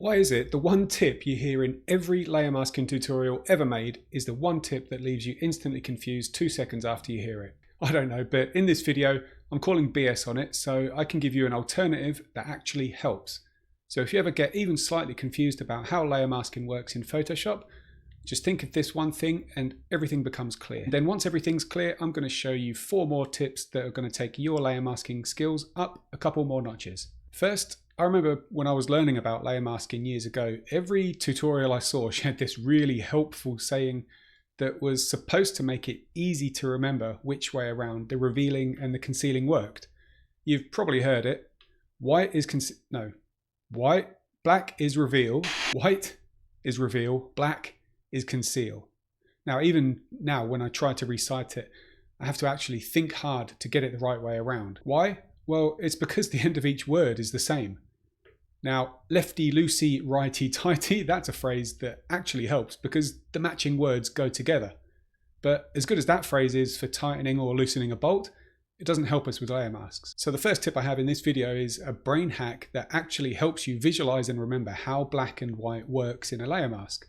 Why is it the one tip you hear in every layer masking tutorial ever made is the one tip that leaves you instantly confused 2 seconds after you hear it? I don't know, but in this video, I'm calling BS on it so I can give you an alternative that actually helps. So if you ever get even slightly confused about how layer masking works in Photoshop, just think of this one thing and everything becomes clear. Then once everything's clear, I'm going to show you 4 more tips that are going to take your layer masking skills up a couple more notches. First, I remember when I was learning about layer masking years ago, every tutorial I saw shared this really helpful saying that was supposed to make it easy to remember which way around the revealing and the concealing worked. You've probably heard it. Black is reveal, white is reveal, black is conceal. Now, even now when I try to recite it, I have to actually think hard to get it the right way around. Why? Well, it's because the end of each word is the same. Now, lefty loosey, righty tighty, that's a phrase that actually helps because the matching words go together. But as good as that phrase is for tightening or loosening a bolt, it doesn't help us with layer masks. So the first tip I have in this video is a brain hack that actually helps you visualize and remember how black and white works in a layer mask.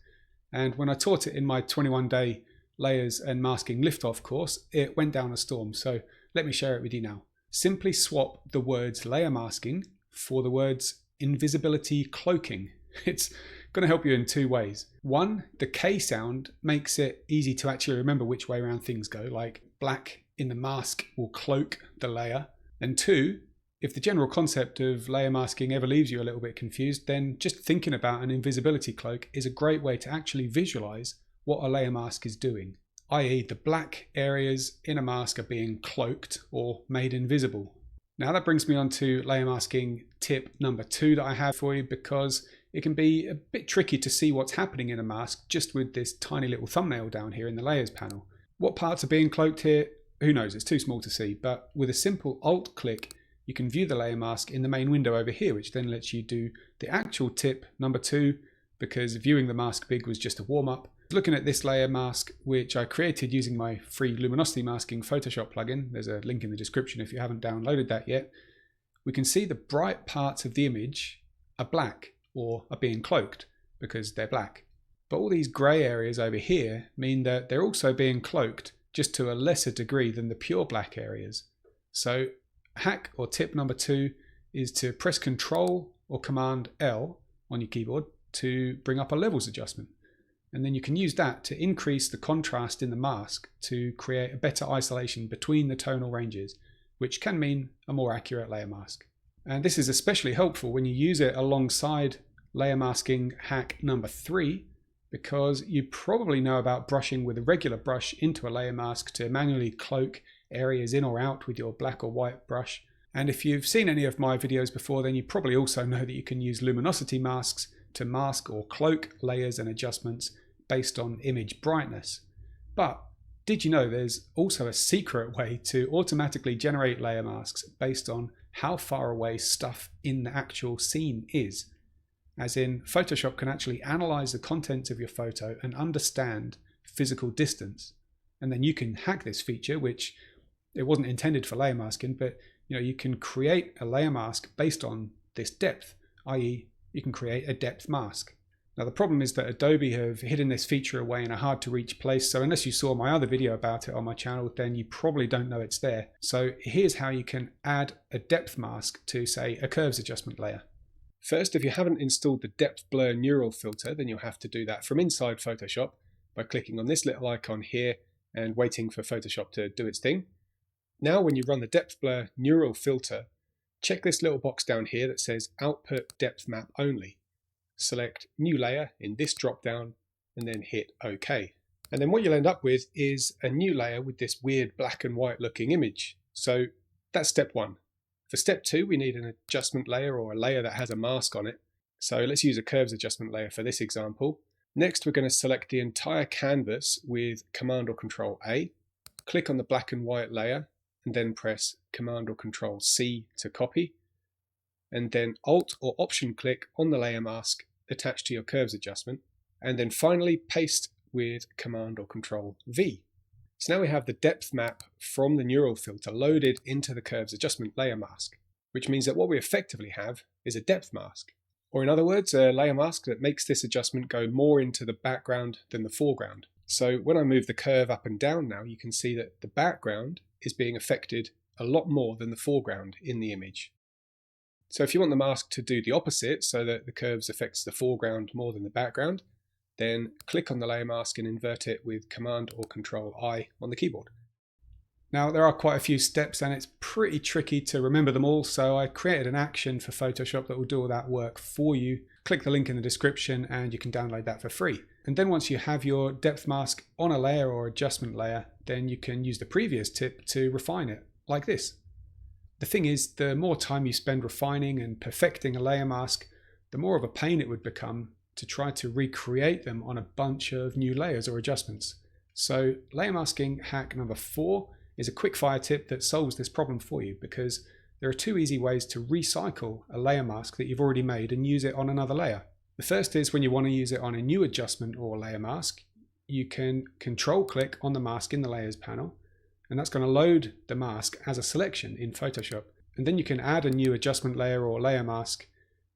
And when I taught it in my 21-day layers and masking liftoff course, it went down a storm. So let me share it with you now. Simply swap the words layer masking for the words invisibility cloaking. It's going to help you in 2 ways. One, the K sound makes it easy to actually remember which way around things go, like black in the mask will cloak the layer. And 2, if the general concept of layer masking ever leaves you a little bit confused, then just thinking about an invisibility cloak is a great way to actually visualize what a layer mask is doing, i.e. the black areas in a mask are being cloaked or made invisible. Now that brings me on to layer masking tip number 2 that I have for you, because it can be a bit tricky to see what's happening in a mask just with this tiny little thumbnail down here in the layers panel. What parts are being cloaked here? Who knows, it's too small to see, but with a simple Alt click, you can view the layer mask in the main window over here, which then lets you do the actual tip number 2, because viewing the mask big was just a warm-up. Looking at this layer mask, which I created using my free luminosity masking Photoshop plugin, there's a link in the description if you haven't downloaded that yet, we can see the bright parts of the image are black or are being cloaked because they're black. But all these grey areas over here mean that they're also being cloaked just to a lesser degree than the pure black areas. So hack or tip number 2 is to press Ctrl or Command L on your keyboard to bring up a levels adjustment. And then you can use that to increase the contrast in the mask to create a better isolation between the tonal ranges, which can mean a more accurate layer mask. And this is especially helpful when you use it alongside layer masking hack number 3, because you probably know about brushing with a regular brush into a layer mask to manually cloak areas in or out with your black or white brush. And if you've seen any of my videos before, then you probably also know that you can use luminosity masks to mask or cloak layers and adjustments based on image brightness. But did you know there's also a secret way to automatically generate layer masks based on how far away stuff in the actual scene is? As in, Photoshop can actually analyze the contents of your photo and understand physical distance. And then you can hack this feature, which it wasn't intended for layer masking, but you can create a layer mask based on this depth, i.e. you can create a depth mask. Now the problem is that Adobe have hidden this feature away in a hard to reach place, so unless you saw my other video about it on my channel, then you probably don't know it's there. So here's how you can add a depth mask to, say, a curves adjustment layer. First, if you haven't installed the depth blur neural filter, then you'll have to do that from inside Photoshop by clicking on this little icon here and waiting for Photoshop to do its thing. Now when you run the depth blur neural filter, check this little box down here that says output depth map only. Select new layer in this drop down and then hit OK. And then what you'll end up with is a new layer with this weird black and white looking image. So that's step 1. For step 2, we need an adjustment layer or a layer that has a mask on it. So let's use a curves adjustment layer for this example. Next, we're going to select the entire canvas with Command or Control A, click on the black and white layer, and then press Command or Control C to copy, and then Alt or Option click on the layer mask attached to your curves adjustment, and then finally paste with Command or Control V. So now we have the depth map from the neural filter loaded into the curves adjustment layer mask, which means that what we effectively have is a depth mask. Or in other words, a layer mask that makes this adjustment go more into the background than the foreground. So when I move the curve up and down now, you can see that the background is being affected a lot more than the foreground in the image. So if you want the mask to do the opposite, so that the curves affects the foreground more than the background, then click on the layer mask and invert it with Command or Control I on the keyboard. Now there are quite a few steps and it's pretty tricky to remember them all, so I created an action for Photoshop that will do all that work for you. Click the link in the description and you can download that for free. And then once you have your depth mask on a layer or adjustment layer, then you can use the previous tip to refine it, like this. The thing is, the more time you spend refining and perfecting a layer mask, the more of a pain it would become to try to recreate them on a bunch of new layers or adjustments. So layer masking hack number 4 is a quick fire tip that solves this problem for you, because there are 2 easy ways to recycle a layer mask that you've already made and use it on another layer. The first is when you want to use it on a new adjustment or layer mask, you can control click on the mask in the layers panel, and that's going to load the mask as a selection in Photoshop. And then you can add a new adjustment layer or layer mask,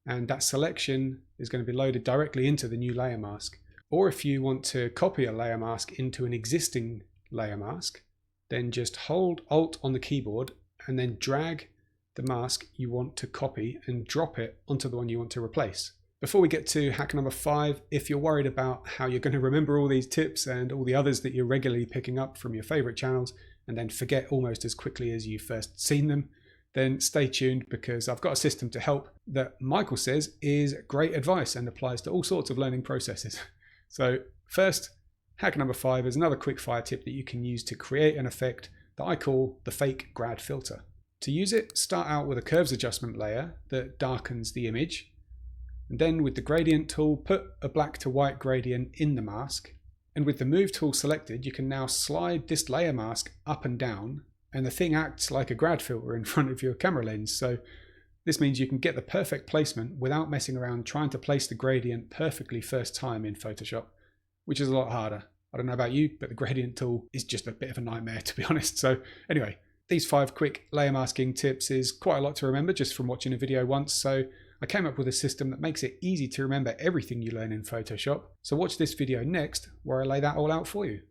and that selection is going to be loaded directly into the new layer mask. Or if you want to copy a layer mask into an existing layer mask, then just hold Alt on the keyboard and then drag the mask you want to copy and drop it onto the one you want to replace. Before we get to hack number 5, if you're worried about how you're going to remember all these tips and all the others that you're regularly picking up from your favorite channels and then forget almost as quickly as you first seen them, then stay tuned, because I've got a system to help that Michael says is great advice and applies to all sorts of learning processes. So first, hack number 5 is another quick fire tip that you can use to create an effect that I call the fake grad filter. To use it, start out with a curves adjustment layer that darkens the image, and then with the gradient tool, put a black to white gradient in the mask. And with the move tool selected, you can now slide this layer mask up and down, and the thing acts like a grad filter in front of your camera lens. So this means you can get the perfect placement without messing around trying to place the gradient perfectly first time in Photoshop, which is a lot harder. I don't know about you, but the gradient tool is just a bit of a nightmare, to be honest. So anyway, these 5 quick layer masking tips is quite a lot to remember just from watching a video once. So I came up with a system that makes it easy to remember everything you learn in Photoshop. So watch this video next, where I lay that all out for you.